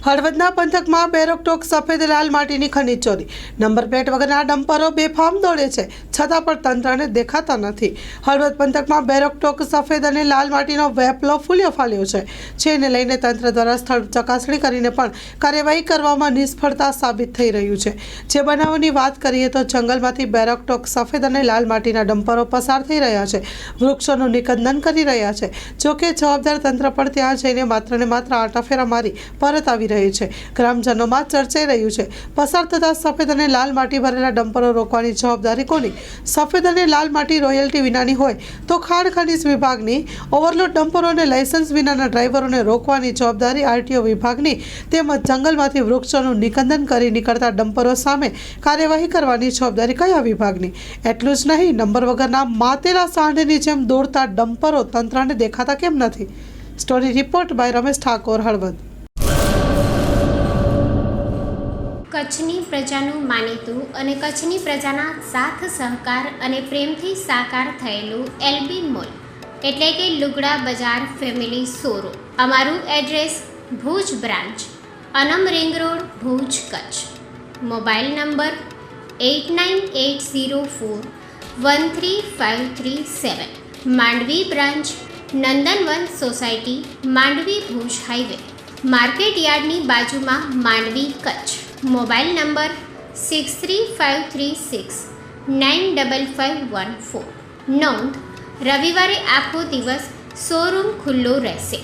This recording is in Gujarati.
હળવદના પંથકમાં બેરોકટોક સફેદ લાલ માટીની ખનીજ ચોરી. નંબર પ્લેટ વગરના ડમ્પરો બેફામ દોડે છે, છતાં પણ તંત્રને દેખાતા નથી. હળવદ પંથકમાં બેરોકટોક સફેદ અને લાલ માટીનો વેપલો ફૂલ્યો ફાલ્યો છે. જેને લઈને તંત્ર દ્વારા સ્થળ ચકાસણી કરીને પણ કાર્યવાહી કરવામાં નિષ્ફળતા સાબિત થઈ રહ્યું છે. જે બનાવની વાત કરીએ તો જંગલમાંથી બેરોકટોક સફેદ અને લાલ માટીના ડમ્પરો પસાર થઈ રહ્યા છે, વૃક્ષોનું નિકંદન કરી રહ્યા છે. જોકે જવાબદાર તંત્ર પણ ત્યાં જઈને માત્ર ને માત્ર આટાફેરા મારી પરત આવી રહી છે. ગ્રામજનોમાં ચર્ચાઈ રહ્યું છે, પસાર થતા સફેદ અને લાલ માટી ભરેલા ડમ્પરો રોકવાની જવાબદારી કોની? સફેદ અને લાલ માટી રોયલ્ટી વિનાની હોય તો ખાણ ખનીજ વિભાગની, ઓવરલોડ ડમ્પરો અને લાયસન્સ વિનાના ડ્રાઈવરોને રોકવાની જવાબદારી આરટીઓ વિભાગની, તેમજ જંગલમાંથી વૃક્ષોનું નિકંદન કરી નીકળતા ડમ્પરો સામે કાર્યવાહી કરવાની જવાબદારી કયા વિભાગની? એટલું જ નહીં, નંબર વગરના માતેલા સાંઢની જેમ દોડતા ડમ્પરો તંત્રને દેખાતા કેમ નથી? Story report by Ramesh Thakor, Halvad. કચ્છની પ્રજાનું માનીતું અને કચ્છની પ્રજાના સાથ સહકાર અને પ્રેમથી સાકાર થયેલું એલબી મોલ એટલે કે લુગડા બજાર ફેમિલી શોરૂમ. અમારું address Bhuj branch, Anam ring road, Bhuj, Kutch. Mobile number 8980413537. Mandvi branch, Nandanvan society, Mandvi, Bhuj highway, market યાર્ડની બાજુમાં, માંડવી, કચ્છ. Mobile number 6353695514. નોંધ: રવિવારે આખો દિવસ શોરૂમ ખુલ્લો રહેશે.